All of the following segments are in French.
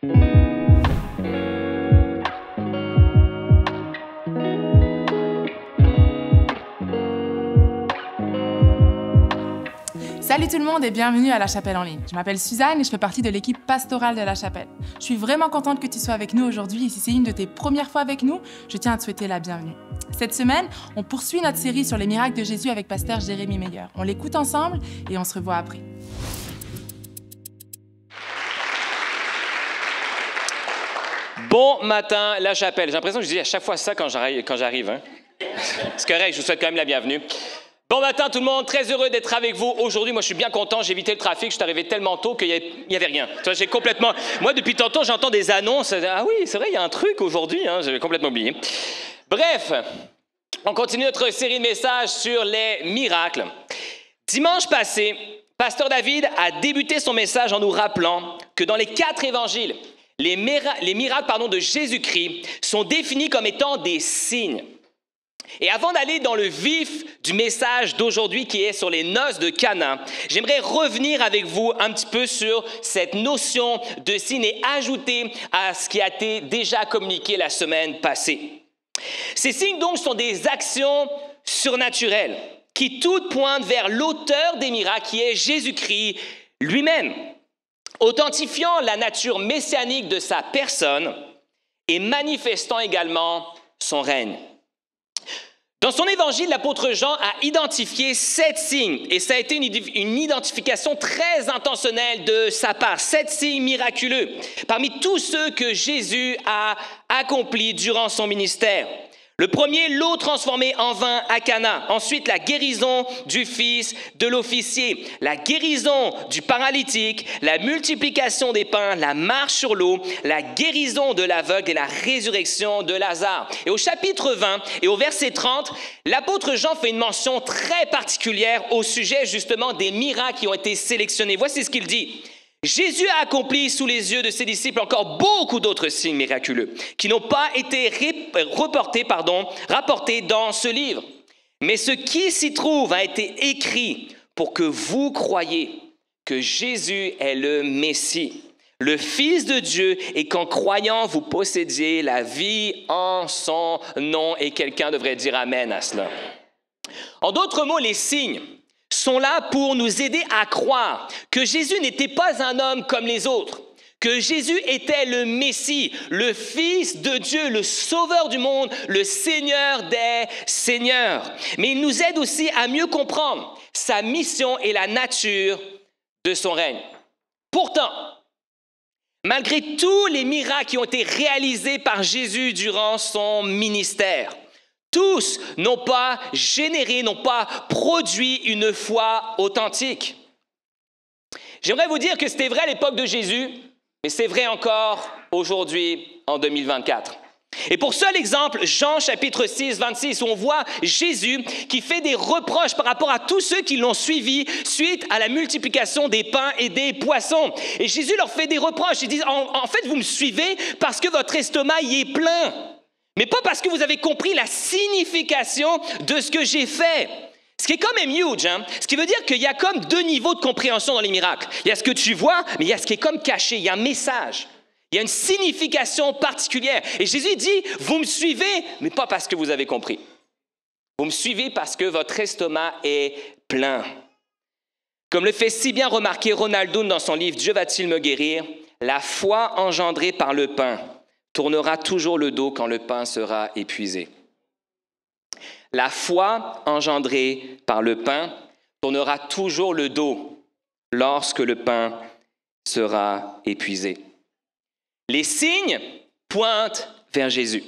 Salut tout le monde et bienvenue à La Chapelle en ligne. Je m'appelle Suzanne et je fais partie de l'équipe pastorale de La Chapelle. Je suis vraiment contente que tu sois avec nous aujourd'hui et si c'est une de tes premières fois avec nous, je tiens à te souhaiter la bienvenue. Cette semaine, on poursuit notre série sur les miracles de Jésus avec pasteur Jérémy Meyer. On l'écoute ensemble et on se revoit après. Bon matin, La Chapelle. J'ai l'impression que je dis à chaque fois ça quand j'arrive. Hein? C'est correct, je vous souhaite quand même la bienvenue. Bon matin tout le monde, très heureux d'être avec vous aujourd'hui. Moi, je suis bien content, j'ai évité le trafic, je suis arrivé tellement tôt qu'il n'y avait rien. Tu vois, j'ai complètement... Moi, depuis tantôt, j'entends des annonces. Ah oui, c'est vrai, il y a un truc aujourd'hui, hein, j'avais complètement oublié. Bref, on continue notre série de messages sur les miracles. Dimanche passé, pasteur David a débuté son message en nous rappelant que dans les 4 évangiles, les miracles de Jésus-Christ sont définis comme étant des signes. Et avant d'aller dans le vif du message d'aujourd'hui qui est sur les noces de Cana, j'aimerais revenir avec vous un petit peu sur cette notion de signe et ajouter à ce qui a été déjà communiqué la semaine passée. Ces signes donc sont des actions surnaturelles qui toutes pointent vers l'auteur des miracles qui est Jésus-Christ lui-même, authentifiant la nature messianique de sa personne et manifestant également son règne. Dans son évangile, l'apôtre Jean a identifié 7 signes, et ça a été une identification très intentionnelle de sa part, 7 signes miraculeux, parmi tous ceux que Jésus a accomplis durant son ministère. Le premier, l'eau transformée en vin à Cana. Ensuite, la guérison du fils de l'officier, la guérison du paralytique, la multiplication des pains, la marche sur l'eau, la guérison de l'aveugle et la résurrection de Lazare. Et au chapitre 20 et au verset 30, l'apôtre Jean fait une mention très particulière au sujet justement des miracles qui ont été sélectionnés. Voici ce qu'il dit. Jésus a accompli sous les yeux de ses disciples encore beaucoup d'autres signes miraculeux qui n'ont pas été rapportés dans ce livre. Mais ce qui s'y trouve a été écrit pour que vous croyiez que Jésus est le Messie, le Fils de Dieu, et qu'en croyant, vous possédiez la vie en son nom. Et quelqu'un devrait dire Amen à cela. En d'autres mots, les signes sont là pour nous aider à croire que Jésus n'était pas un homme comme les autres, que Jésus était le Messie, le Fils de Dieu, le Sauveur du monde, le Seigneur des Seigneurs. Mais il nous aide aussi à mieux comprendre sa mission et la nature de son règne. Pourtant, malgré tous les miracles qui ont été réalisés par Jésus durant son ministère, tous n'ont pas généré, n'ont pas produit une foi authentique. J'aimerais vous dire que c'était vrai à l'époque de Jésus, mais c'est vrai encore aujourd'hui en 2024. Et pour seul exemple, Jean chapitre 6, 26, où on voit Jésus qui fait des reproches par rapport à tous ceux qui l'ont suivi suite à la multiplication des pains et des poissons. Et Jésus leur fait des reproches. Il dit, en fait, vous me suivez parce que votre estomac y est plein. Mais pas parce que vous avez compris la signification de ce que j'ai fait. Ce qui est quand même huge, hein? Ce qui veut dire qu'il y a comme 2 niveaux de compréhension dans les miracles. Il y a ce que tu vois, mais il y a ce qui est comme caché. Il y a un message. Il y a une signification particulière. Et Jésus dit, vous me suivez, mais pas parce que vous avez compris. Vous me suivez parce que votre estomac est plein. Comme le fait si bien remarquer Ronaldo dans son livre « Dieu va-t-il me guérir ?» La foi engendrée par le pain tournera toujours le dos quand le pain sera épuisé. La foi engendrée par le pain tournera toujours le dos lorsque le pain sera épuisé. Les signes pointent vers Jésus.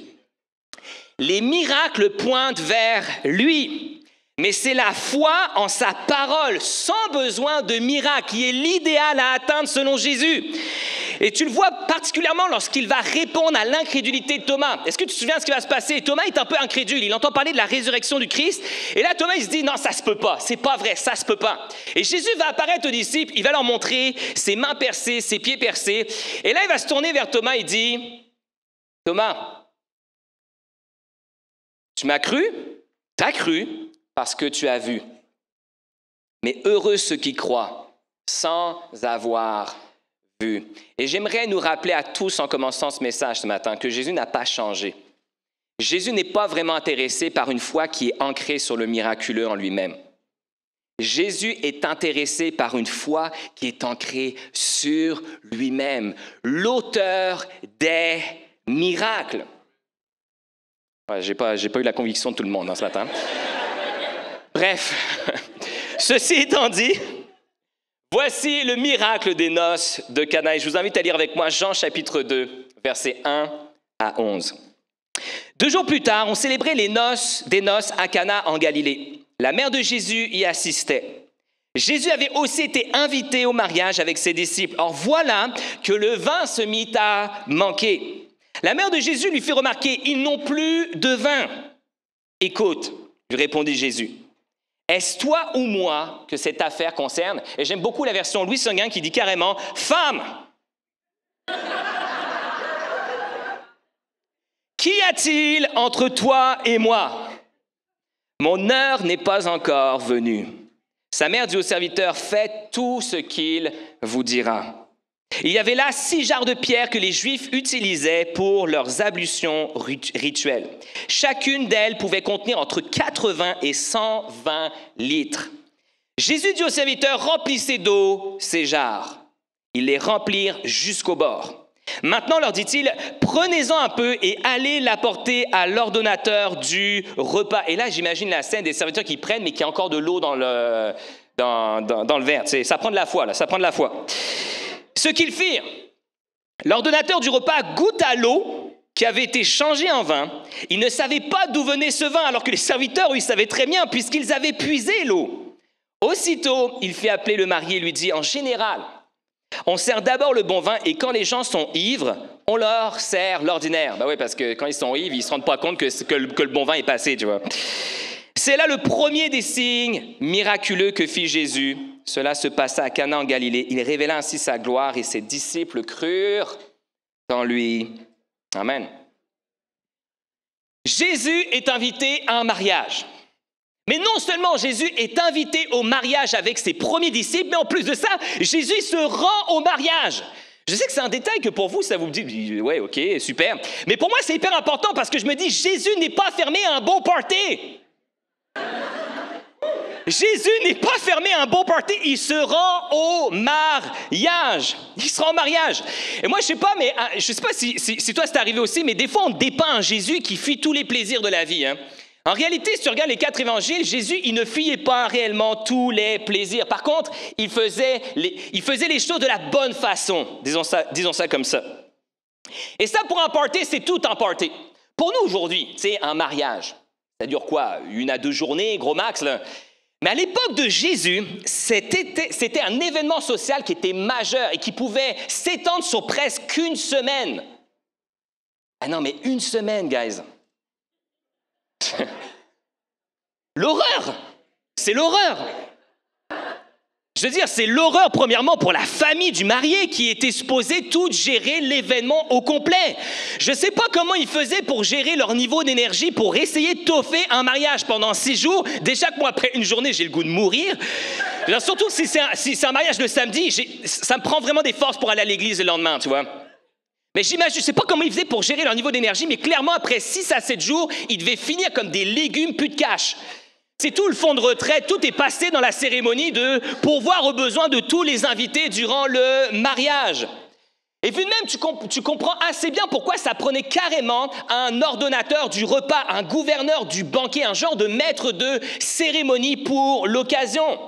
Les miracles pointent vers lui. Mais c'est la foi en sa parole, sans besoin de miracle, qui est l'idéal à atteindre selon Jésus. Et tu le vois particulièrement lorsqu'il va répondre à l'incrédulité de Thomas. Est-ce que tu te souviens de ce qui va se passer? Thomas est un peu incrédule, il entend parler de la résurrection du Christ. Et là, Thomas, il se dit, non, ça se peut pas, c'est pas vrai, ça se peut pas. Et Jésus va apparaître aux disciples, il va leur montrer ses mains percées, ses pieds percés. Et là, il va se tourner vers Thomas et dit, Thomas, tu m'as cru? T'as cru parce que tu as vu. Mais heureux ceux qui croient sans avoir vu. Et j'aimerais nous rappeler à tous en commençant ce message ce matin que Jésus n'a pas changé. Jésus n'est pas vraiment intéressé par une foi qui est ancrée sur le miraculeux en lui-même. Jésus est intéressé par une foi qui est ancrée sur lui-même, l'auteur des miracles. Ouais, j'ai pas eu la conviction de tout le monde ce matin. Bref, ceci étant dit, voici le miracle des noces de Cana. Et je vous invite à lire avec moi Jean chapitre 2, versets 1 à 11. 2 jours plus tard, on célébrait des noces à Cana en Galilée. La mère de Jésus y assistait. Jésus avait aussi été invité au mariage avec ses disciples. Or voilà que le vin se mit à manquer. La mère de Jésus lui fit remarquer, ils n'ont plus de vin. Écoute, lui répondit Jésus, est-ce toi ou moi que cette affaire concerne? Et j'aime beaucoup la version Louis Seguin qui dit carrément, femme! Qu'y a-t-il entre toi et moi? Mon heure n'est pas encore venue. Sa mère dit au serviteur, faites tout ce qu'il vous dira. Il y avait là 6 jarres de pierre que les Juifs utilisaient pour leurs ablutions rituelles. Chacune d'elles pouvait contenir entre 80 et 120 litres. Jésus dit au serviteur, remplissez d'eau ces jarres. Ils les remplirent jusqu'au bord. Maintenant, leur dit-il, prenez-en un peu et allez l'apporter à l'ordonnateur du repas. Et là, j'imagine la scène des serviteurs qui prennent, mais qui a encore de l'eau dans le verre. Ça prend de la foi, là, ça prend de la foi. Ce qu'ils firent, l'ordonnateur du repas goûte à l'eau qui avait été changée en vin. Ils ne savaient pas d'où venait ce vin, alors que les serviteurs, ils savaient très bien, puisqu'ils avaient puisé l'eau. Aussitôt, il fit appeler le marié et lui dit, en général, on sert d'abord le bon vin et quand les gens sont ivres, on leur sert l'ordinaire. Ben oui, parce que quand ils sont ivres, ils ne se rendent pas compte que le bon vin est passé, tu vois. C'est là le premier des signes miraculeux que fit Jésus. Cela se passa à Cana en Galilée. Il révéla ainsi sa gloire et ses disciples crurent en lui. Amen. Jésus est invité à un mariage. Mais non seulement Jésus est invité au mariage avec ses premiers disciples, mais en plus de ça, Jésus se rend au mariage. Je sais que c'est un détail que pour vous, ça vous dit, ouais, ok, super. Mais pour moi, c'est hyper important parce que je me dis, Jésus n'est pas fermé à un bon party. Jésus n'est pas fermé à un bon party, il se rend au mariage. Il se rend au mariage. Et moi, je sais pas si toi c'est arrivé aussi, mais des fois, on dépeint un Jésus qui fuit tous les plaisirs de la vie, hein. En réalité, si tu regardes les 4 évangiles, Jésus, il ne fuyait pas réellement tous les plaisirs. Par contre, il faisait les choses de la bonne façon, disons ça comme ça. Et ça, pour un party, c'est tout un party. Pour nous, aujourd'hui, c'est un mariage. Ça dure quoi? 1 à 2 journées, gros max, là. Mais à l'époque de Jésus, c'était un événement social qui était majeur et qui pouvait s'étendre sur presque 1 semaine. Ah non, mais 1 semaine, guys. L'horreur, c'est l'horreur. Je veux dire, c'est l'horreur premièrement pour la famille du marié qui était supposée tout gérer l'événement au complet. Je ne sais pas comment ils faisaient pour gérer leur niveau d'énergie pour essayer de toffer un mariage pendant 6 jours. Déjà que moi, après 1 journée, j'ai le goût de mourir. Surtout si c'est un mariage le samedi, ça me prend vraiment des forces pour aller à l'église le lendemain, tu vois. Mais j'imagine, je ne sais pas comment ils faisaient pour gérer leur niveau d'énergie, mais clairement, après 6 à 7 jours, ils devaient finir comme des légumes, plus de cash. C'est tout le fonds de retraite, tout est passé dans la cérémonie de pourvoir aux besoins de tous les invités durant le mariage. Et puis même, tu comprends assez bien pourquoi ça prenait carrément un ordonnateur du repas, un gouverneur du banquet, un genre de maître de cérémonie pour l'occasion.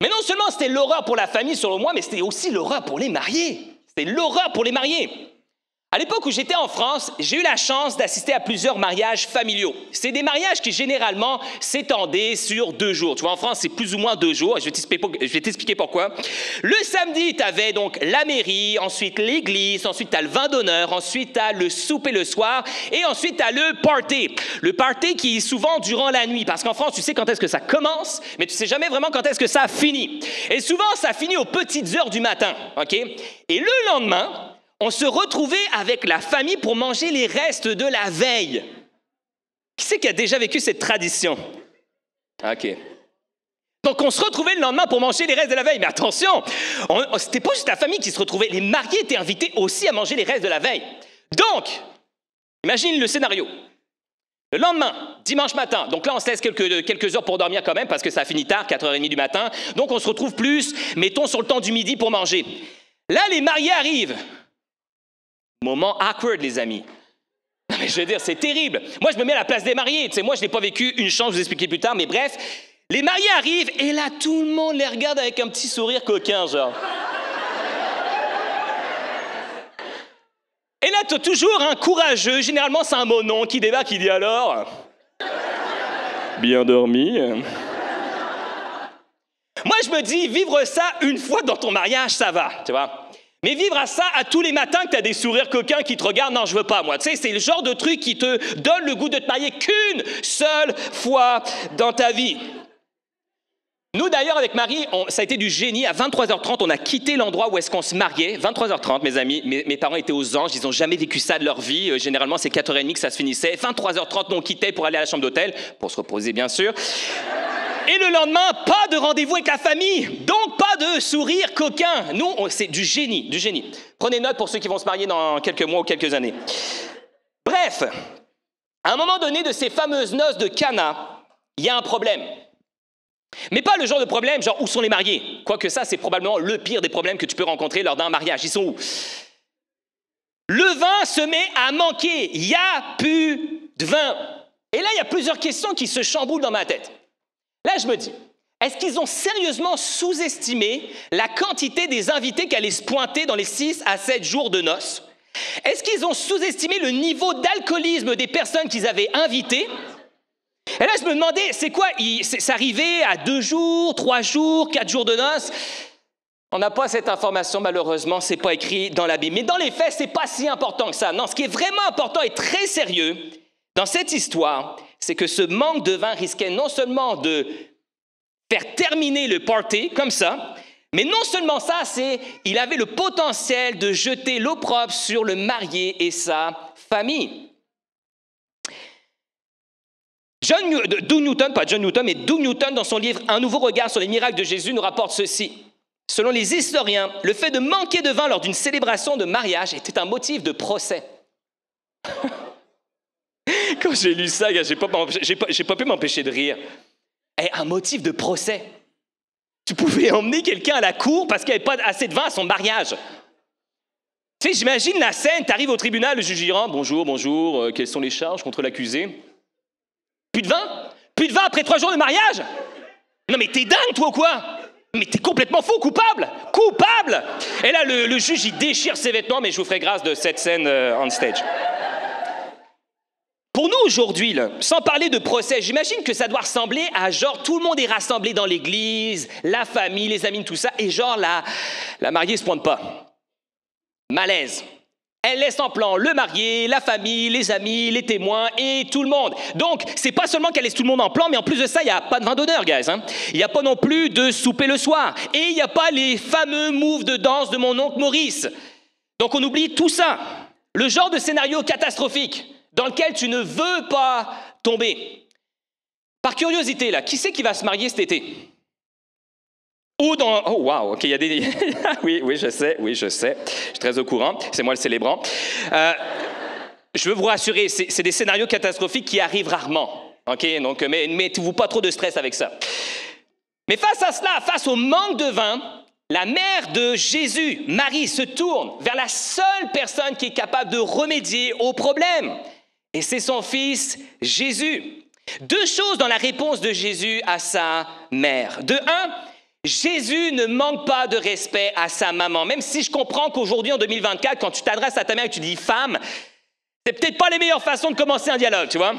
Mais non seulement c'était l'horreur pour la famille, selon moi, mais c'était aussi l'horreur pour les mariés. C'était l'horreur pour les mariés. À l'époque où j'étais en France, j'ai eu la chance d'assister à plusieurs mariages familiaux. C'est des mariages qui, généralement, s'étendaient sur 2 jours. Tu vois, en France, c'est plus ou moins 2 jours. Je vais t'expliquer pourquoi. Le samedi, tu avais donc la mairie, ensuite l'église, ensuite tu as le vin d'honneur, ensuite tu as le souper le soir, et ensuite tu as le party. Le party qui est souvent durant la nuit, parce qu'en France, tu sais quand est-ce que ça commence, mais tu sais jamais vraiment quand est-ce que ça finit. Et souvent, ça finit aux petites heures du matin, ok? Et le lendemain, on se retrouvait avec la famille pour manger les restes de la veille. Qui c'est qui a déjà vécu cette tradition? OK. Donc, on se retrouvait le lendemain pour manger les restes de la veille. Mais attention, c'était pas juste la famille qui se retrouvait. Les mariés étaient invités aussi à manger les restes de la veille. Donc, imagine le scénario. Le lendemain, dimanche matin, donc là, on se laisse quelques heures pour dormir quand même, parce que ça finit tard, 4h30 du matin. Donc, on se retrouve plus, mettons, sur le temps du midi pour manger. Là, les mariés arrivent. Moment awkward, les amis. Non, mais je veux dire, c'est terrible. Moi, je me mets à la place des mariés. Tu sais, moi, je n'ai pas vécu une chance, je vous expliquer plus tard, mais bref... Les mariés arrivent et là, tout le monde les regarde avec un petit sourire coquin, genre. Et là, tu as toujours un courageux, généralement c'est un monon qui débarque, qui dit alors... Bien dormi. Moi, je me dis, vivre ça une fois dans ton mariage, ça va, tu vois. Mais vivre à ça à tous les matins que tu as des sourires coquins qui te regardent, non, je veux pas, moi. Tu sais, c'est le genre de truc qui te donne le goût de te marier qu'une seule fois dans ta vie. Nous, d'ailleurs, avec Marie, ça a été du génie. À 23h30, on a quitté l'endroit où est-ce qu'on se mariait. 23h30, mes amis, mes parents étaient aux anges. Ils n'ont jamais vécu ça de leur vie. Généralement, c'est 4h30 que ça se finissait. 23h30, nous, on quittait pour aller à la chambre d'hôtel, pour se reposer, bien sûr. Et le lendemain, pas de rendez-vous avec la famille. Donc, pas de sourire coquin. Nous, c'est du génie, du génie. Prenez note pour ceux qui vont se marier dans quelques mois ou quelques années. Bref, à un moment donné de ces fameuses noces de Cana, il y a un problème. Mais pas le genre de problème, genre où sont les mariés? Quoique ça, c'est probablement le pire des problèmes que tu peux rencontrer lors d'un mariage. Ils sont où? Le vin se met à manquer. Il n'y a plus de vin. Et là, il y a plusieurs questions qui se chamboulent dans ma tête. Là, je me dis, est-ce qu'ils ont sérieusement sous-estimé la quantité des invités qui allaient se pointer dans les 6 à 7 jours de noces? Est-ce qu'ils ont sous-estimé le niveau d'alcoolisme des personnes qu'ils avaient invitées? Et là, je me demandais, c'est quoi? C'est arrivé à 2 jours, 3 jours, 4 jours de noces? On n'a pas cette information, malheureusement, c'est pas écrit dans la Bible. Mais dans les faits, c'est pas si important que ça. Non, ce qui est vraiment important et très sérieux dans cette histoire, c'est que ce manque de vin risquait non seulement de faire terminer le party comme ça, mais non seulement ça, il avait le potentiel de jeter l'opprobre sur le marié et sa famille. Doug Newton, dans son livre « Un nouveau regard sur les miracles de Jésus », nous rapporte ceci. Selon les historiens, le fait de manquer de vin lors d'une célébration de mariage était un motif de procès. Quand j'ai lu ça, j'ai pas pu m'empêcher de rire. Un motif de procès. Tu pouvais emmener quelqu'un à la cour parce qu'il n'y avait pas assez de vin à son mariage. Tu sais, j'imagine la scène, tu arrives au tribunal, le juge dira « Bonjour, quelles sont les charges contre l'accusé ?» Plus de vin? Plus de vin après 3 jours de mariage? Non mais t'es dingue toi ou quoi? Mais t'es complètement fou, coupable! Coupable! Et là, le juge, il déchire ses vêtements, mais je vous ferai grâce de cette scène on stage. Pour nous aujourd'hui, là, sans parler de procès, j'imagine que ça doit ressembler à genre tout le monde est rassemblé dans l'église, la famille, les amis, tout ça, et genre la mariée se pointe pas. Malaise. Elle laisse en plan le marié, la famille, les amis, les témoins et tout le monde. Donc, c'est pas seulement qu'elle laisse tout le monde en plan, mais en plus de ça, il n'y a pas de vin d'honneur, guys. Il n'y a pas non plus de souper le soir. Et il n'y a pas les fameux moves de danse de mon oncle Maurice. Donc, on oublie tout ça. Le genre de scénario catastrophique dans lequel tu ne veux pas tomber. Par curiosité, là, qui c'est qui va se marier cet été? Ou dans... Oh, wow, OK, il y a des... oui, je sais, je suis très au courant, c'est moi le célébrant. Je veux vous rassurer, c'est des scénarios catastrophiques qui arrivent rarement, OK? Donc, mais mettez-vous pas trop de stress avec ça. Mais face à cela, face au manque de vin, la mère de Jésus, Marie, se tourne vers la seule personne qui est capable de remédier au problème. Et c'est son fils, Jésus. 2 choses dans la réponse de Jésus à sa mère. De 1, Jésus ne manque pas de respect à sa maman. Même si je comprends qu'aujourd'hui, en 2024, quand tu t'adresses à ta mère et que tu dis « femme », c'est peut-être pas les meilleures façons de commencer un dialogue, tu vois?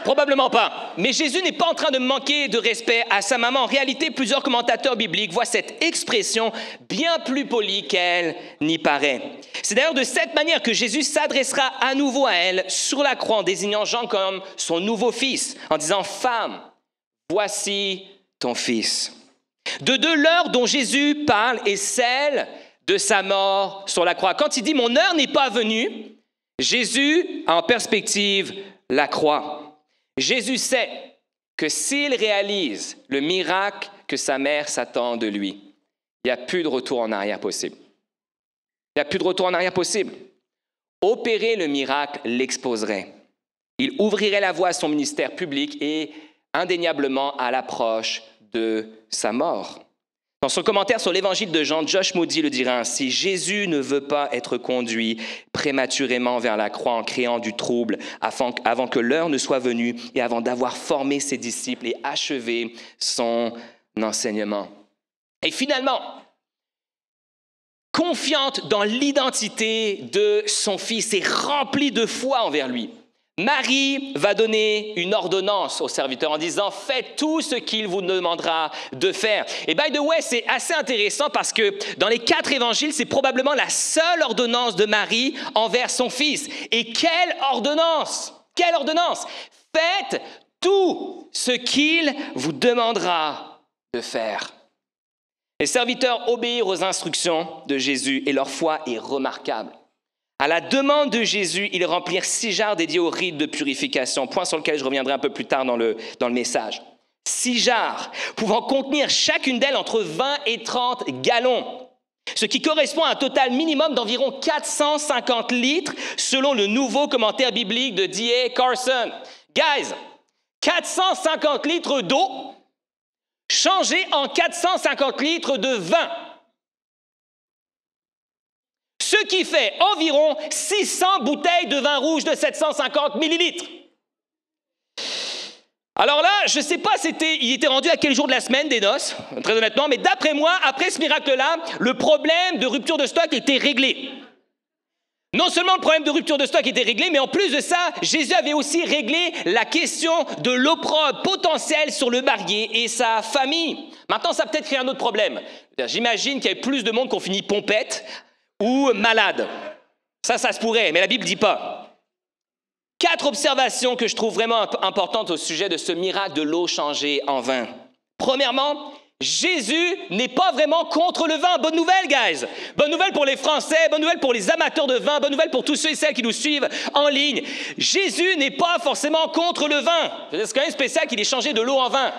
Probablement pas. Mais Jésus n'est pas en train de manquer de respect à sa maman. En réalité, plusieurs commentateurs bibliques voient cette expression bien plus polie qu'elle n'y paraît. C'est d'ailleurs de cette manière que Jésus s'adressera à nouveau à elle sur la croix en désignant Jean comme son nouveau fils, en disant « Femme, voici ton fils ». De 2, l'heure dont Jésus parle est celle de sa mort sur la croix. Quand il dit « Mon heure n'est pas venue », Jésus a en perspective la croix. Jésus sait que s'il réalise le miracle que sa mère s'attend de lui, il n'y a plus de retour en arrière possible. Il n'y a plus de retour en arrière possible. Opérer le miracle l'exposerait. Il ouvrirait la voie à son ministère public et indéniablement à l'approche de sa mort. Dans son commentaire sur l'évangile de Jean, Josh Moody le dira ainsi: « Jésus ne veut pas être conduit prématurément vers la croix en créant du trouble avant que l'heure ne soit venue et avant d'avoir formé ses disciples et achevé son enseignement. » Et finalement, confiante dans l'identité de son fils et remplie de foi envers lui, Marie va donner une ordonnance au serviteur en disant « Faites tout ce qu'il vous demandera de faire ». Et by the way, c'est assez intéressant parce que dans les 4 évangiles, c'est probablement la seule ordonnance de Marie envers son fils. Et quelle ordonnance! Quelle ordonnance! Faites tout ce qu'il vous demandera de faire. Les serviteurs obéirent aux instructions de Jésus et leur foi est remarquable. À la demande de Jésus, ils remplirent 6 jarres dédiées au rite de purification, point sur lequel je reviendrai un peu plus tard dans le message. 6 jarres, pouvant contenir chacune d'elles entre 20 et 30 gallons, ce qui correspond à un total minimum d'environ 450 litres, selon le nouveau commentaire biblique de D.A. Carson. Guys, 450 litres d'eau changés en 450 litres de vin. Ce qui fait environ 600 bouteilles de vin rouge de 750 millilitres. Alors là, je ne sais pas il était rendu à quel jour de la semaine des noces, très honnêtement, mais d'après moi, après ce miracle-là, le problème de rupture de stock était réglé. Non seulement le problème de rupture de stock était réglé, mais en plus de ça, Jésus avait aussi réglé la question de l'opprobre potentiel sur le marié et sa famille. Maintenant, ça a peut-être créé un autre problème. J'imagine qu'il y avait plus de monde qu'on finit pompette ou malade. Ça se pourrait, mais la Bible ne dit pas. 4 observations que je trouve vraiment importantes au sujet de ce miracle de l'eau changée en vin. Premièrement, Jésus n'est pas vraiment contre le vin. Bonne nouvelle, guys. Bonne nouvelle pour les Français, bonne nouvelle pour les amateurs de vin, bonne nouvelle pour tous ceux et celles qui nous suivent en ligne. Jésus n'est pas forcément contre le vin. C'est quand même spécial qu'il ait changé de l'eau en vin.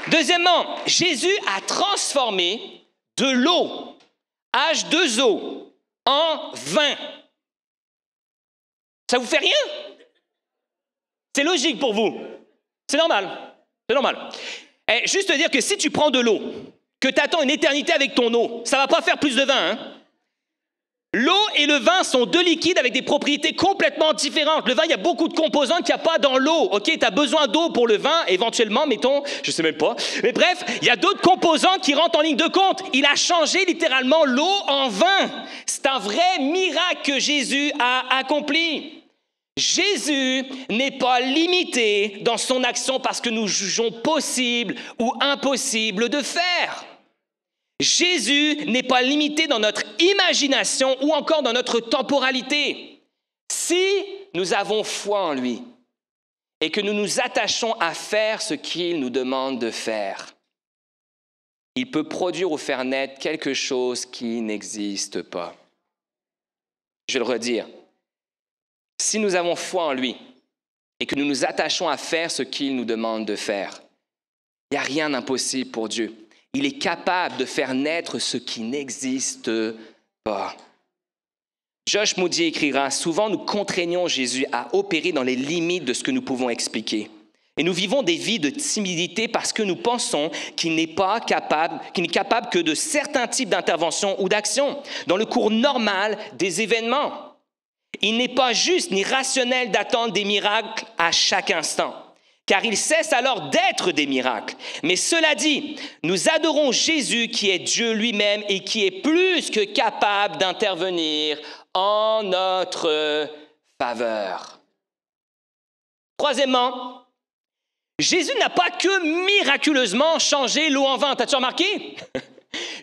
Deuxièmement, Jésus a transformé de l'eau, H2O, en vin. Ça vous fait rien? C'est logique pour vous. C'est normal. C'est normal. Juste te dire que si tu prends de l'eau, que tu attends une éternité avec ton eau, ça ne va pas faire plus de vin. Hein? L'eau et le vin sont 2 liquides avec des propriétés complètement différentes. Le vin, il y a beaucoup de composants qu'il n'y a pas dans l'eau. Ok, tu as besoin d'eau pour le vin, éventuellement, mettons, je ne sais même pas. Mais bref, il y a d'autres composants qui rentrent en ligne de compte. Il a changé littéralement l'eau en vin. C'est un vrai miracle que Jésus a accompli. Jésus n'est pas limité dans son action parce que nous jugeons possible ou impossible de faire. Jésus n'est pas limité dans notre imagination ou encore dans notre temporalité. Si nous avons foi en lui et que nous nous attachons à faire ce qu'il nous demande de faire, il peut produire ou faire naître quelque chose qui n'existe pas. Je vais le redire. Si nous avons foi en lui et que nous nous attachons à faire ce qu'il nous demande de faire, il n'y a rien d'impossible pour Dieu. Il est capable de faire naître ce qui n'existe pas. Josh Moody écrira « Souvent, nous contraignons Jésus à opérer dans les limites de ce que nous pouvons expliquer. Et nous vivons des vies de timidité parce que nous pensons qu'il n'est capable que de certains types d'interventions ou d'actions dans le cours normal des événements. Il n'est pas juste ni rationnel d'attendre des miracles à chaque instant, car ils cessent alors d'être des miracles. Mais cela dit, nous adorons Jésus qui est Dieu lui-même et qui est plus que capable d'intervenir en notre faveur. Troisièmement, Jésus n'a pas que miraculeusement changé l'eau en vin. T'as-tu remarqué?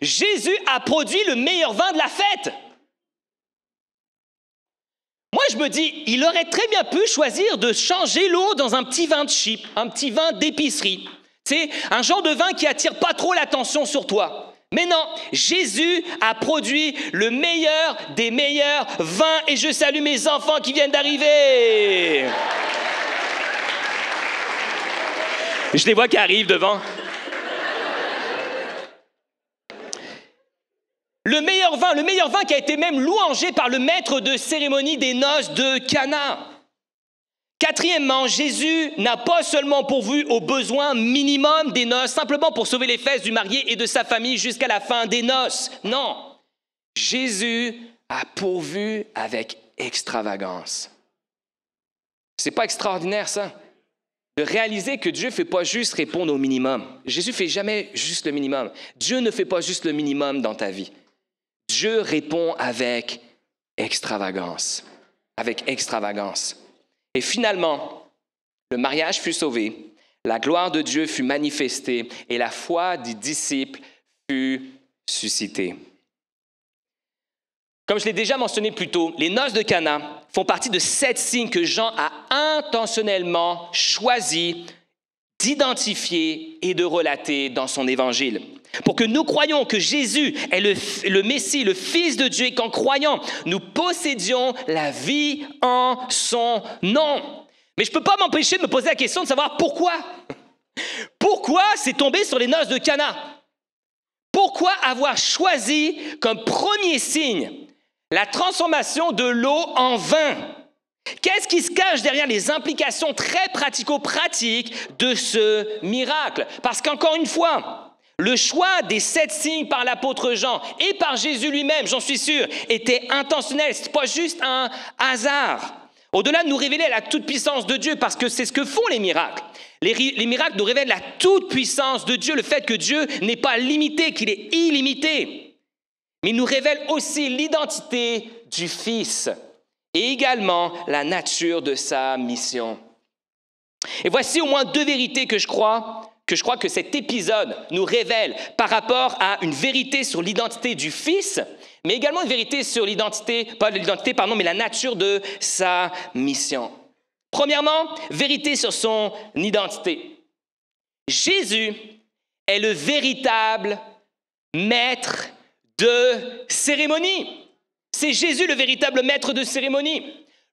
Jésus a produit le meilleur vin de la fête. Moi, je me dis, il aurait très bien pu choisir de changer l'eau dans un petit vin de cheap, un petit vin d'épicerie. C'est un genre de vin qui attire pas trop l'attention sur toi. Mais non, Jésus a produit le meilleur des meilleurs vins et je salue mes enfants qui viennent d'arriver. Je les vois qui arrivent devant. Le meilleur vin qui a été même louangé par le maître de cérémonie des noces de Cana. Quatrièmement, Jésus n'a pas seulement pourvu aux besoins minimums des noces, simplement pour sauver les fesses du marié et de sa famille jusqu'à la fin des noces. Non, Jésus a pourvu avec extravagance. C'est pas extraordinaire, ça? De réaliser que Dieu ne fait pas juste répondre au minimum. Jésus ne fait jamais juste le minimum. Dieu ne fait pas juste le minimum dans ta vie. Dieu répond avec extravagance. Avec extravagance. Et finalement, le mariage fut sauvé, la gloire de Dieu fut manifestée et la foi des disciples fut suscitée. Comme je l'ai déjà mentionné plus tôt, les noces de Cana font partie de 7 signes que Jean a intentionnellement choisi d'identifier et de relater dans son évangile. Pour que nous croyions que Jésus est le Messie, le Fils de Dieu, et qu'en croyant, nous possédions la vie en son nom. Mais je ne peux pas m'empêcher de me poser la question de savoir pourquoi. Pourquoi c'est tombé sur les noces de Cana? Pourquoi avoir choisi comme premier signe la transformation de l'eau en vin? Qu'est-ce qui se cache derrière les implications très pratico-pratiques de ce miracle? Parce qu'encore une fois, le choix des 7 signes par l'apôtre Jean et par Jésus lui-même, j'en suis sûr, était intentionnel. Ce n'est pas juste un hasard. Au-delà de nous révéler la toute-puissance de Dieu, parce que c'est ce que font les miracles. Les miracles nous révèlent la toute-puissance de Dieu, le fait que Dieu n'est pas limité, qu'il est illimité. Mais il nous révèle aussi l'identité du Fils et également la nature de sa mission. Et voici au moins 2 vérités que je crois que cet épisode nous révèle par rapport à une vérité sur l'identité du Fils, mais également une vérité sur mais la nature de sa mission. Premièrement, vérité sur son identité. Jésus est le véritable maître de cérémonie. C'est Jésus le véritable maître de cérémonie.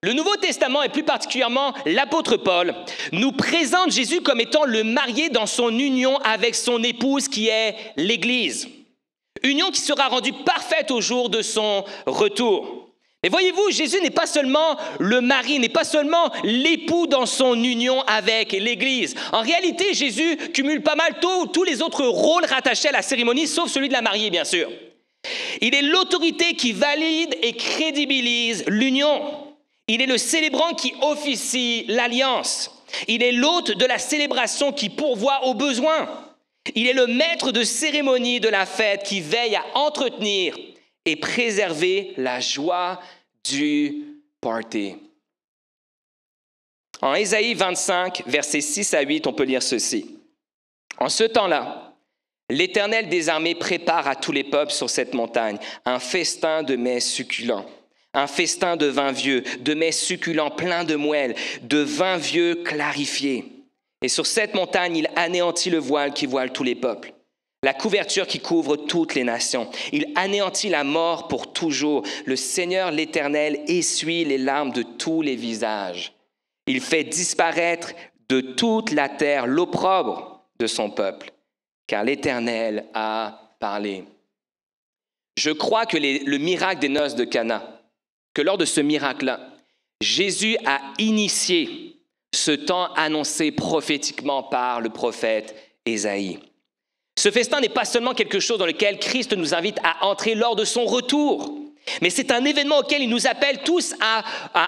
Le Nouveau Testament, et plus particulièrement l'apôtre Paul, nous présente Jésus comme étant le marié dans son union avec son épouse qui est l'Église. Union qui sera rendue parfaite au jour de son retour. Mais voyez-vous, Jésus n'est pas seulement le mari, n'est pas seulement l'époux dans son union avec l'Église. En réalité, Jésus cumule pas mal tous les autres rôles rattachés à la cérémonie, sauf celui de la mariée, bien sûr. Il est l'autorité qui valide et crédibilise l'union. Il est le célébrant qui officie l'alliance. Il est l'hôte de la célébration qui pourvoit aux besoins. Il est le maître de cérémonie de la fête qui veille à entretenir et préserver la joie du party. En Ésaïe 25, versets 6 à 8, on peut lire ceci. En ce temps-là, l'Éternel des armées prépare à tous les peuples sur cette montagne un festin de mets succulents. Un festin de vin vieux, de mets succulents pleins de moelle, de vin vieux clarifié. Et sur cette montagne, il anéantit le voile qui voile tous les peuples, la couverture qui couvre toutes les nations. Il anéantit la mort pour toujours. Le Seigneur l'Éternel essuie les larmes de tous les visages. Il fait disparaître de toute la terre l'opprobre de son peuple, car l'Éternel a parlé. Je crois que le miracle des noces de Cana, que lors de ce miracle-là, Jésus a initié ce temps annoncé prophétiquement par le prophète Ésaïe. Ce festin n'est pas seulement quelque chose dans lequel Christ nous invite à entrer lors de son retour, mais c'est un événement auquel il nous appelle tous à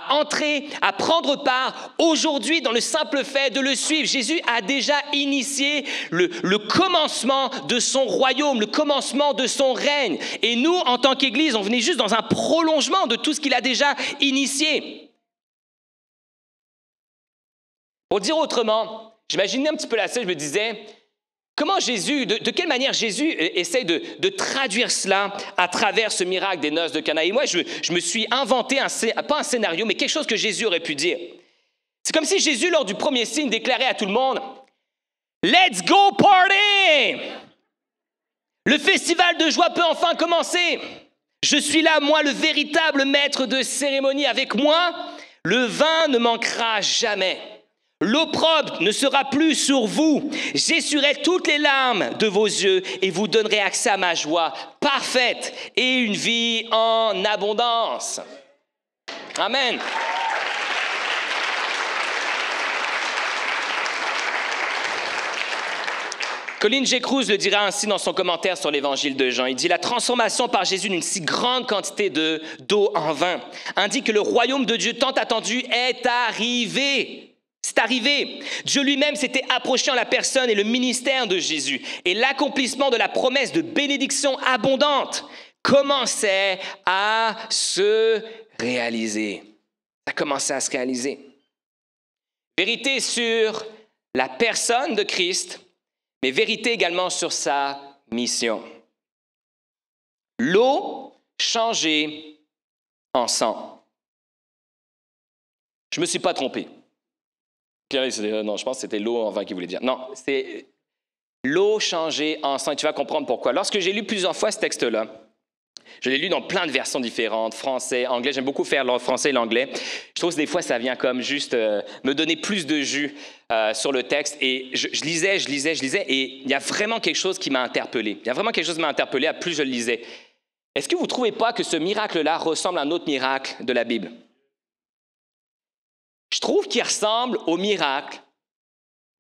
entrer, à prendre part aujourd'hui dans le simple fait de le suivre. Jésus a déjà initié le commencement de son royaume, le commencement de son règne. Et nous, en tant qu'Église, on venait juste dans un prolongement de tout ce qu'il a déjà initié. Pour dire autrement, j'imaginais un petit peu la scène, je me disais, comment Jésus, de quelle manière Jésus essaie de traduire cela à travers ce miracle des noces de Cana? Et moi, je me suis inventé, pas un scénario, mais quelque chose que Jésus aurait pu dire. C'est comme si Jésus, lors du premier signe, déclarait à tout le monde, « Let's go party! Le festival de joie peut enfin commencer. Je suis là, moi, le véritable maître de cérémonie. Avec moi, le vin ne manquera jamais. L'opprobre ne sera plus sur vous. J'essuierai toutes les larmes de vos yeux et vous donnerai accès à ma joie parfaite et une vie en abondance. Amen. Colin J. Cruz le dira ainsi dans son commentaire sur l'évangile de Jean. Il dit « La transformation par Jésus d'une si grande quantité d'eau en vin indique que le royaume de Dieu tant attendu est arrivé. » C'est arrivé. Dieu lui-même s'était approché en la personne et le ministère de Jésus. Et l'accomplissement de la promesse de bénédiction abondante commençait à se réaliser. Ça commençait à se réaliser. Vérité sur la personne de Christ, mais vérité également sur sa mission. L'eau changée en sang. Je ne me suis pas trompé. Non, je pense que c'était l'eau en vin qu'il voulait dire. Non, c'est l'eau changée en sang. Et tu vas comprendre pourquoi. Lorsque j'ai lu plusieurs fois ce texte-là, je l'ai lu dans plein de versions différentes, français, anglais. J'aime beaucoup faire le français et l'anglais. Je trouve que des fois, ça vient comme juste me donner plus de jus sur le texte. Et je lisais. Et il y a vraiment quelque chose qui m'a interpellé. À plus je le lisais. Est-ce que vous ne trouvez pas que ce miracle-là ressemble à un autre miracle de la Bible? Je trouve qu'il ressemble au miracle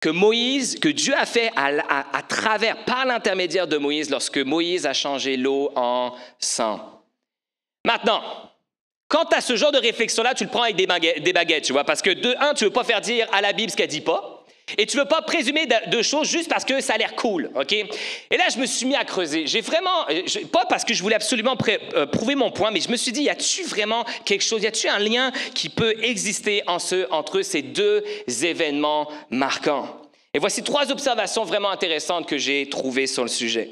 que Dieu a fait à travers, par l'intermédiaire de Moïse, lorsque Moïse a changé l'eau en sang. Maintenant, quand tu as ce genre de réflexion-là, tu le prends avec des baguettes, tu vois, parce que tu ne veux pas faire dire à la Bible ce qu'elle ne dit pas, et tu ne veux pas présumer de choses juste parce que ça a l'air cool, OK? Et là, je me suis mis à creuser. Pas parce que je voulais absolument prouver mon point, mais je me suis dit, y a-t-il vraiment quelque chose, y a-t-il un lien qui peut exister entre ces deux événements marquants? Et voici 3 observations vraiment intéressantes que j'ai trouvées sur le sujet.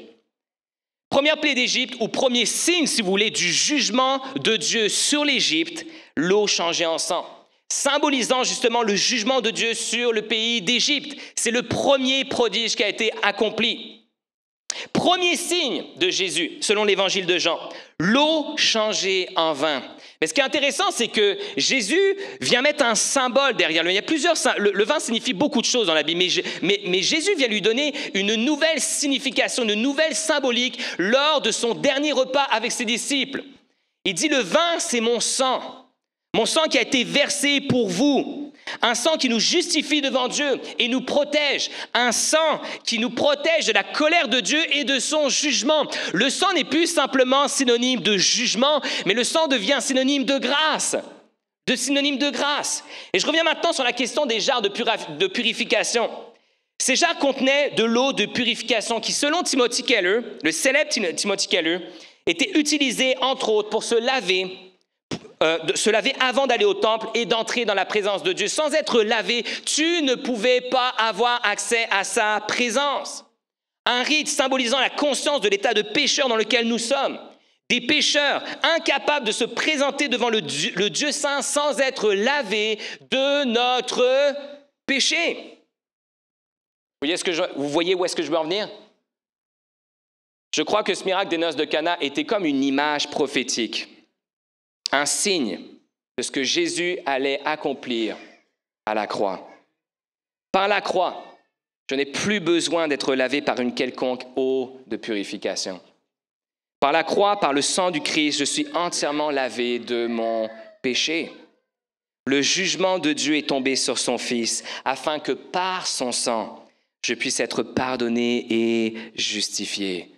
Première plaie d'Égypte, ou premier signe, si vous voulez, du jugement de Dieu sur l'Égypte, l'eau changée en sang, symbolisant justement le jugement de Dieu sur le pays d'Égypte. C'est le premier prodige qui a été accompli. Premier signe de Jésus, selon l'évangile de Jean, l'eau changée en vin. Mais ce qui est intéressant, c'est que Jésus vient mettre un symbole derrière lui. Il y a plusieurs le vin signifie beaucoup de choses dans la Bible, mais Jésus vient lui donner une nouvelle signification, une nouvelle symbolique lors de son dernier repas avec ses disciples. Il dit, le vin, c'est mon sang qui a été versé pour vous. Un sang qui nous justifie devant Dieu et nous protège. Un sang qui nous protège de la colère de Dieu et de son jugement. Le sang n'est plus simplement synonyme de jugement, mais le sang devient synonyme de grâce. Et je reviens maintenant sur la question des jarres de purification. Ces jarres contenaient de l'eau de purification qui, selon Timothy Keller, le célèbre Timothy Keller, était utilisée entre autres pour se laver avant d'aller au temple et d'entrer dans la présence de Dieu. Sans être lavé, tu ne pouvais pas avoir accès à sa présence. Un rite symbolisant la conscience de l'état de pécheur dans lequel nous sommes. Des pécheurs incapables de se présenter devant le Dieu saint sans être lavés de notre péché. Vous voyez où est-ce que je veux en venir? Je crois que ce miracle des noces de Cana était comme une image prophétique. Un signe de ce que Jésus allait accomplir à la croix. Par la croix, je n'ai plus besoin d'être lavé par une quelconque eau de purification. Par la croix, par le sang du Christ, je suis entièrement lavé de mon péché. Le jugement de Dieu est tombé sur son Fils, afin que par son sang, je puisse être pardonné et justifié.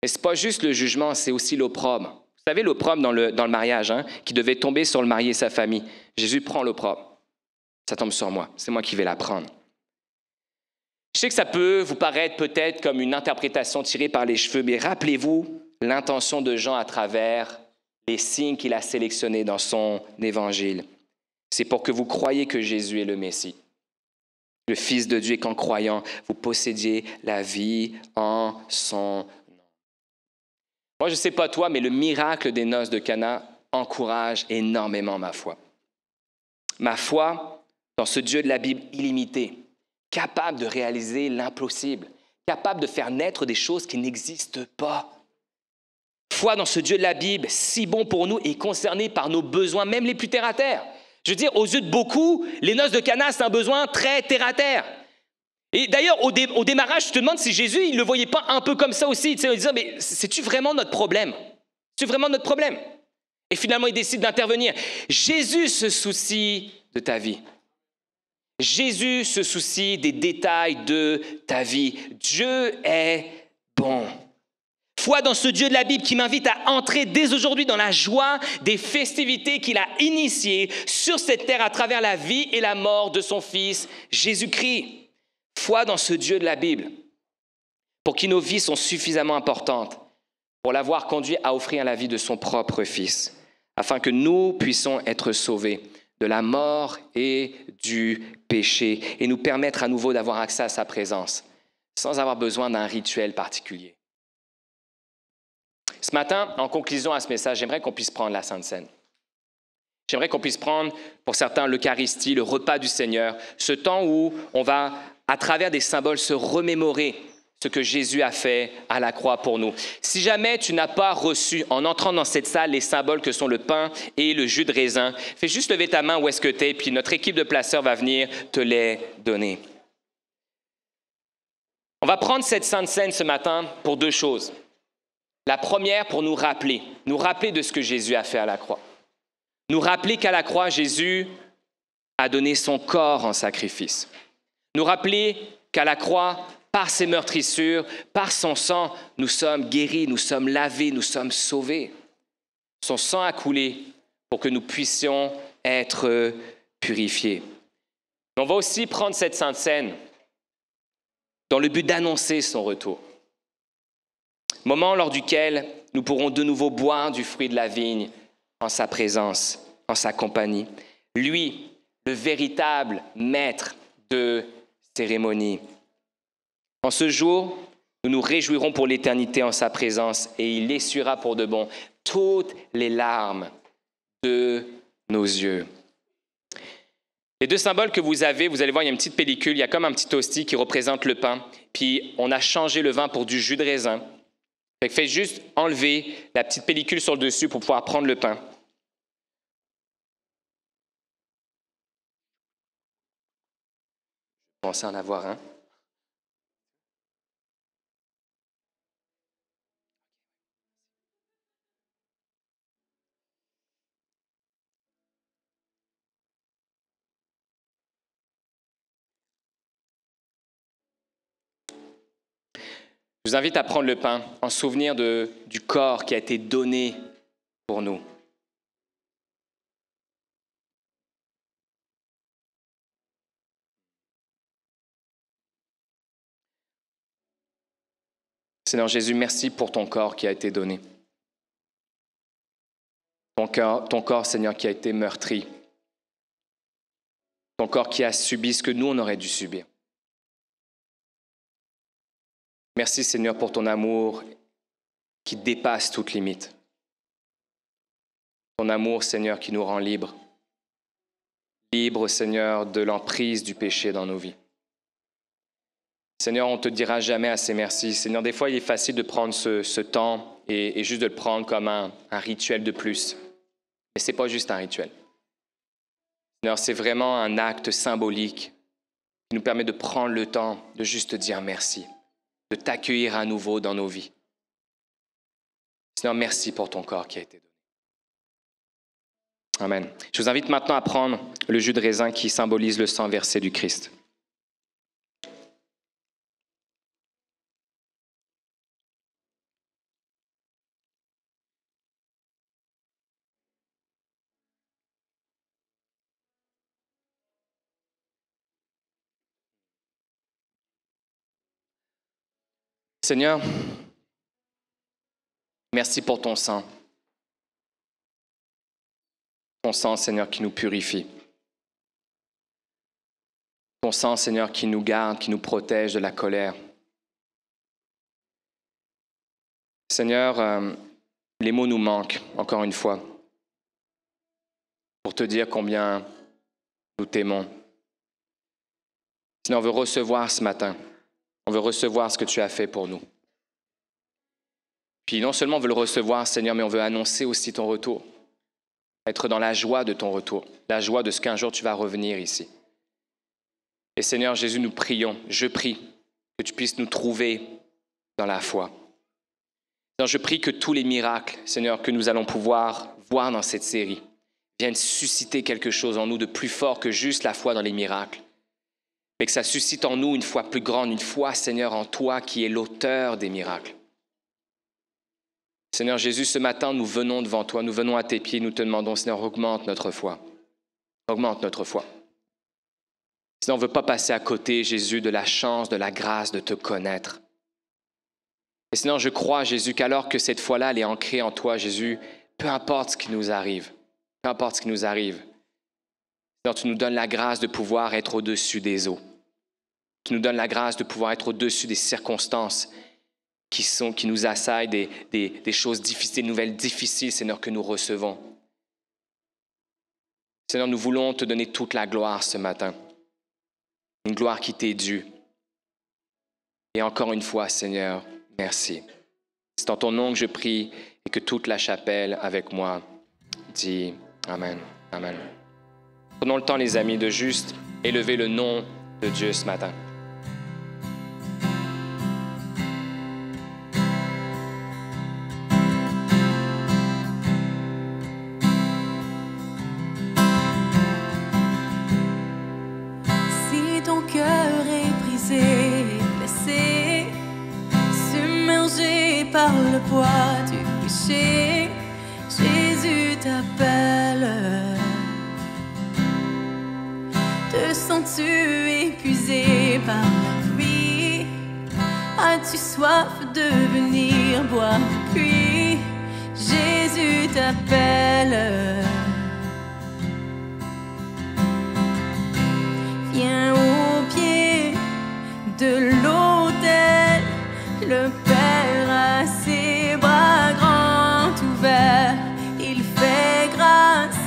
Et ce n'est pas juste le jugement, c'est aussi l'opprobre. Vous savez, l'opprobre dans le mariage, qui devait tomber sur le marié et sa famille. Jésus prend l'opprobre. Ça tombe sur moi. C'est moi qui vais la prendre. Je sais que ça peut vous paraître peut-être comme une interprétation tirée par les cheveux, mais rappelez-vous l'intention de Jean à travers les signes qu'il a sélectionnés dans son évangile. C'est pour que vous croyiez que Jésus est le Messie, le Fils de Dieu, et qu'en croyant, vous possédiez la vie en son nom. Moi, je ne sais pas toi, mais le miracle des noces de Cana encourage énormément ma foi. Ma foi dans ce Dieu de la Bible illimité, capable de réaliser l'impossible, capable de faire naître des choses qui n'existent pas. Foi dans ce Dieu de la Bible, si bon pour nous et concerné par nos besoins, même les plus terre à terre. Je veux dire, aux yeux de beaucoup, les noces de Cana, c'est un besoin très terre-à-terre. Et d'ailleurs, au démarrage, tu te demandes si Jésus, il ne le voyait pas un peu comme ça aussi, tu sais, en disant, mais c'est-tu vraiment notre problème? C'est vraiment notre problème? Et finalement, il décide d'intervenir. Jésus se soucie de ta vie. Jésus se soucie des détails de ta vie. Dieu est bon. Foi dans ce Dieu de la Bible qui m'invite à entrer dès aujourd'hui dans la joie des festivités qu'il a initiées sur cette terre à travers la vie et la mort de son Fils Jésus-Christ. Foi dans ce Dieu de la Bible pour qui nos vies sont suffisamment importantes pour l'avoir conduit à offrir la vie de son propre Fils, afin que nous puissions être sauvés de la mort et du péché et nous permettre à nouveau d'avoir accès à sa présence sans avoir besoin d'un rituel particulier. Ce matin, en conclusion à ce message, j'aimerais qu'on puisse prendre la Sainte Seine. J'aimerais qu'on puisse prendre, pour certains, l'Eucharistie, le repas du Seigneur, ce temps où on va, à travers des symboles, se remémorer ce que Jésus a fait à la croix pour nous. Si jamais tu n'as pas reçu, en entrant dans cette salle, les symboles que sont le pain et le jus de raisin, fais juste lever ta main où est-ce que tu es, puis notre équipe de placeurs va venir te les donner. On va prendre cette Sainte Seine ce matin pour deux choses. La première, pour nous rappeler de ce que Jésus a fait à la croix. Nous rappeler qu'à la croix, Jésus a donné son corps en sacrifice. Nous rappeler qu'à la croix, par ses meurtrissures, par son sang, nous sommes guéris, nous sommes lavés, nous sommes sauvés. Son sang a coulé pour que nous puissions être purifiés. Mais on va aussi prendre cette Sainte Seine dans le but d'annoncer son retour. Moment lors duquel nous pourrons de nouveau boire du fruit de la vigne en sa présence, en sa compagnie. Lui, le véritable maître de cérémonie. En ce jour, nous nous réjouirons pour l'éternité en sa présence et il essuiera pour de bon toutes les larmes de nos yeux. Les deux symboles que vous avez, vous allez voir, il y a une petite pellicule, il y a comme un petit hostie qui représente le pain, puis on a changé le vin pour du jus de raisin. Faites juste enlever la petite pellicule sur le dessus pour pouvoir prendre le pain. Je pensais en avoir un. Je vous invite à prendre le pain en souvenir du corps qui a été donné pour nous. Seigneur Jésus, merci pour ton corps qui a été donné. Ton corps, Seigneur, qui a été meurtri. Ton corps qui a subi ce que nous, on aurait dû subir. Merci, Seigneur, pour ton amour qui dépasse toute limite. Ton amour, Seigneur, qui nous rend libres. Libres, Seigneur, de l'emprise du péché dans nos vies. Seigneur, on ne te dira jamais assez merci. Seigneur, des fois, il est facile de prendre ce temps et juste de le prendre comme un rituel de plus. Mais ce n'est pas juste un rituel. Seigneur, c'est vraiment un acte symbolique qui nous permet de prendre le temps de juste te dire merci, de t'accueillir à nouveau dans nos vies. Seigneur, merci pour ton corps qui a été donné. Amen. Je vous invite maintenant à prendre le jus de raisin qui symbolise le sang versé du Christ. Seigneur, merci pour ton sang. Ton sang, Seigneur, qui nous purifie. Ton sang, Seigneur, qui nous garde, qui nous protège de la colère. Seigneur, les mots nous manquent, encore une fois, pour te dire combien nous t'aimons. Seigneur, on veut recevoir ce matin. On veut recevoir ce que tu as fait pour nous. Puis non seulement on veut le recevoir, Seigneur, mais on veut annoncer aussi ton retour. être dans la joie de ton retour, la joie de ce qu'un jour tu vas revenir ici. Et Seigneur Jésus, nous prions, je prie que tu puisses nous trouver dans la foi. Seigneur, je prie que tous les miracles, Seigneur, que nous allons pouvoir voir dans cette série, viennent susciter quelque chose en nous de plus fort que juste la foi dans les miracles. Mais que ça suscite en nous une foi plus grande, une foi, Seigneur, en toi qui est l'auteur des miracles. Seigneur Jésus, ce matin, nous venons devant toi, nous venons à tes pieds, nous te demandons, Seigneur, augmente notre foi. Augmente notre foi. Seigneur, on ne veut pas passer à côté, Jésus, de la chance, de la grâce de te connaître. Et Seigneur, je crois, Jésus, qu'alors que cette foi-là, elle est ancrée en toi, Jésus, peu importe ce qui nous arrive, peu importe ce qui nous arrive, Seigneur, tu nous donnes la grâce de pouvoir être au-dessus des eaux. Tu nous donnes la grâce de pouvoir être au-dessus des circonstances qui nous assaillent, des choses difficiles, des nouvelles difficiles, Seigneur, que nous recevons. Seigneur, nous voulons te donner toute la gloire ce matin. Une gloire qui t'est due. Et encore une fois, Seigneur, merci. C'est en ton nom que je prie et que toute la chapelle avec moi dit Amen. Amen. Prenons le temps, les amis, de juste élever le nom de Dieu ce matin. Si ton cœur est brisé, blessé, submergé par le poids du péché, Jésus t'appelle. Te sens-tu épuisé par la pluie? As-tu soif de venir boire du puits? Jésus t'appelle. Viens au pied de l'autel, le Père a ses bras grands ouverts. Il fait grâce,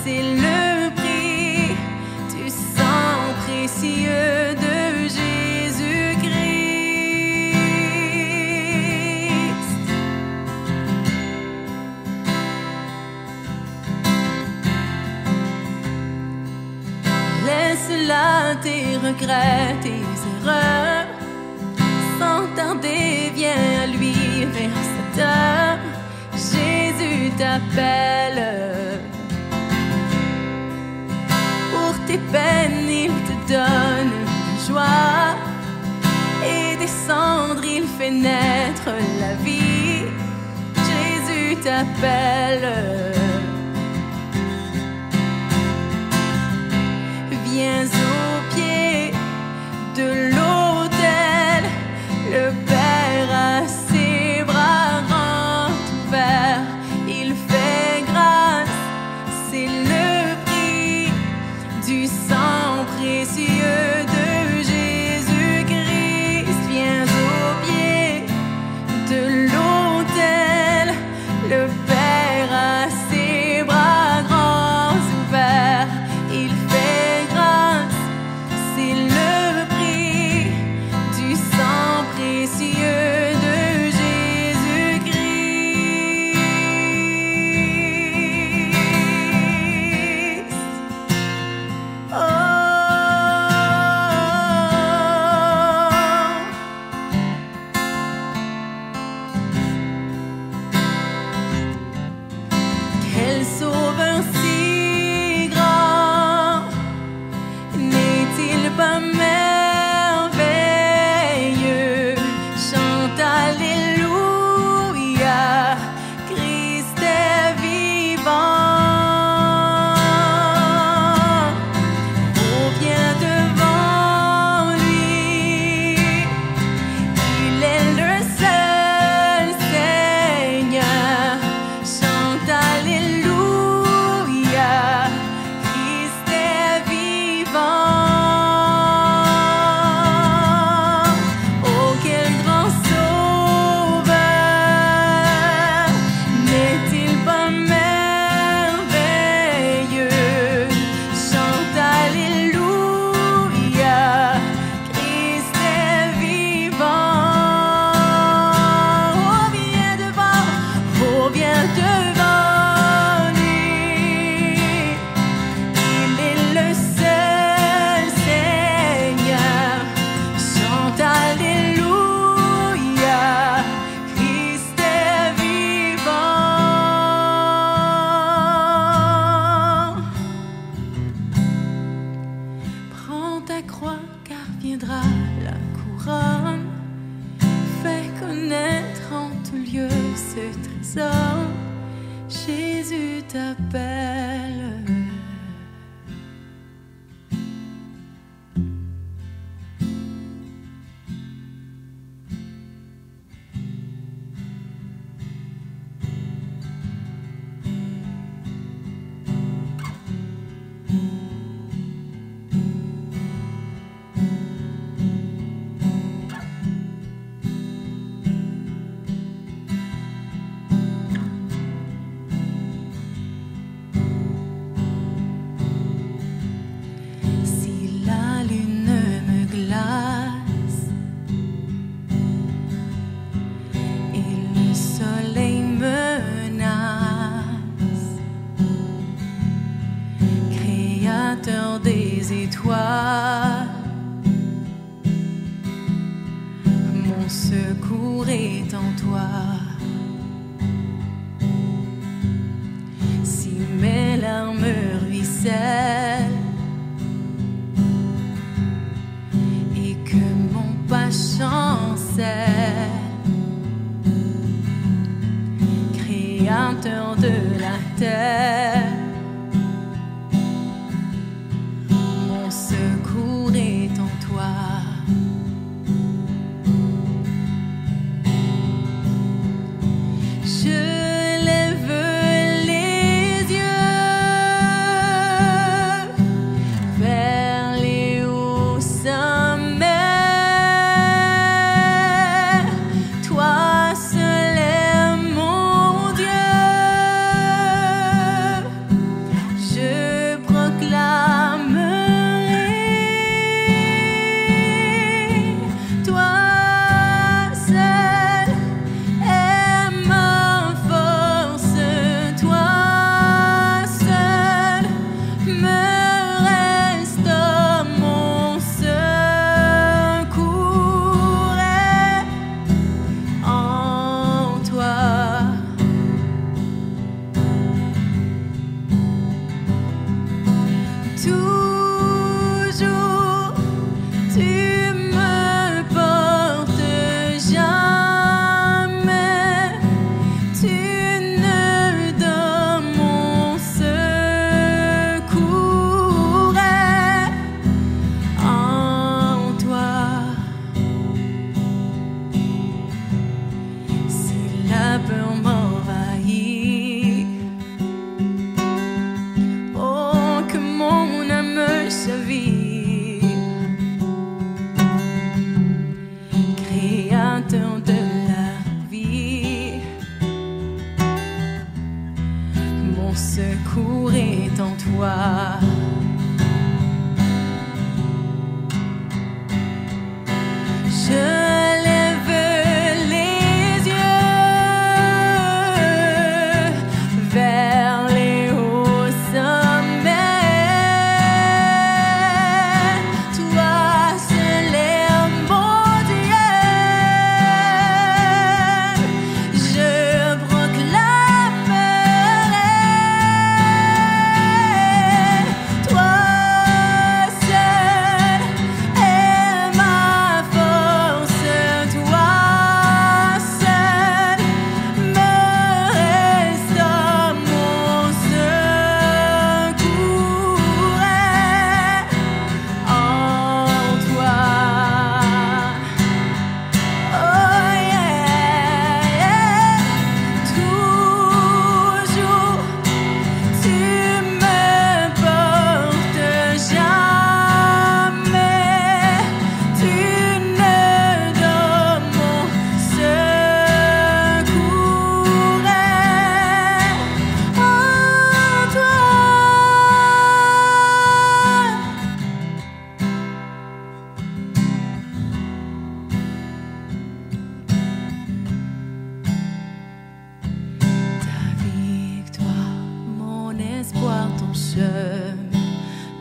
c'est le prix du sang précieux de Jésus-Christ. Laisse là tes regrets, tes erreurs, sans tarder, viens à lui vers cette heure. Jésus t'appelle. Pour tes peines, il te donne la joie, et des cendres, il fait naître la vie. Jésus t'appelle. Viens au pied de l'autel, le Père a ses bras grands ouverts. Il fait grâce, c'est le prix du sang précieux de Jésus-Christ. Viens au pied de l'autel, le Père a t'appelle. Des étoiles, mon secours est en toi. Si mes larmes ruissellent et que mon pas chancelle, Créateur de la terre, secours est en toi. Je lève les yeux vers les hauts sommets. Toi seul est mon Dieu. Je proclame toujours, tu me portes jamais, tu ne donnes mon secours est en toi. Si la peur m'envahit, Créateur de la vie, mon secours est en toi. Je lève les yeux vers les hauts sommets.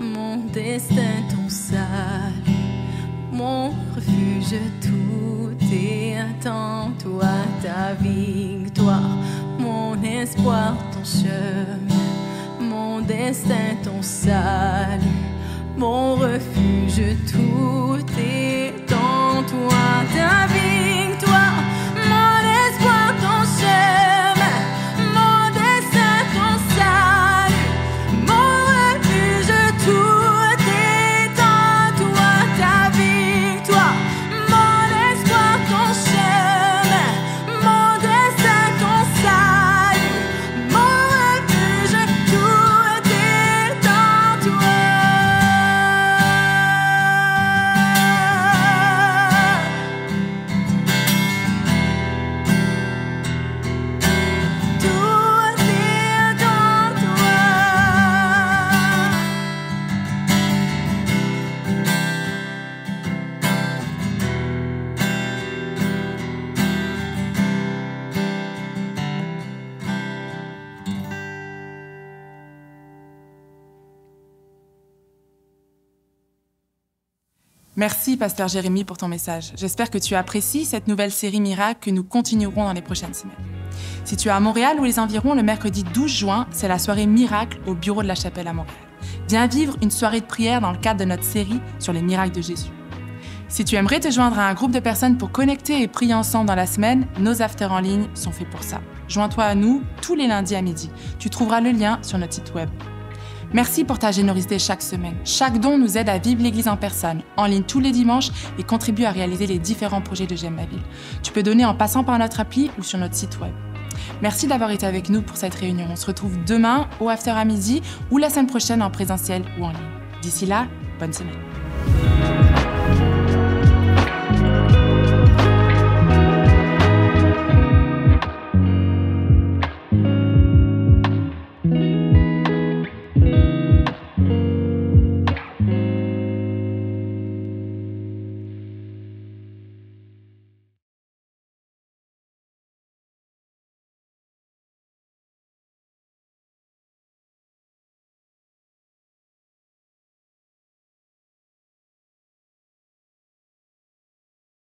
Mon destin, ton salut, mon refuge, tout est en toi. Ta victoire, mon espoir, ton chemin, mon destin, ton salut, mon refuge, tout est en toi. Ta victoire, mon espoir, ton chemin, mon destin, ton salut. Merci, Pasteur Jérémy, pour ton message. J'espère que tu apprécies cette nouvelle série Miracle que nous continuerons dans les prochaines semaines. Si tu es à Montréal ou les environs, le mercredi 12 juin, c'est la soirée Miracle au bureau de la Chapelle à Montréal. Viens vivre une soirée de prière dans le cadre de notre série sur les miracles de Jésus. Si tu aimerais te joindre à un groupe de personnes pour connecter et prier ensemble dans la semaine, nos afters en ligne sont faits pour ça. Joins-toi à nous tous les lundis à midi. Tu trouveras le lien sur notre site web. Merci pour ta générosité chaque semaine. Chaque don nous aide à vivre l'Église en personne, en ligne tous les dimanches et contribue à réaliser les différents projets de J'aime ma ville. Tu peux donner en passant par notre appli ou sur notre site web. Merci d'avoir été avec nous pour cette réunion. On se retrouve demain au after à midi ou la semaine prochaine en présentiel ou en ligne. D'ici là, bonne semaine.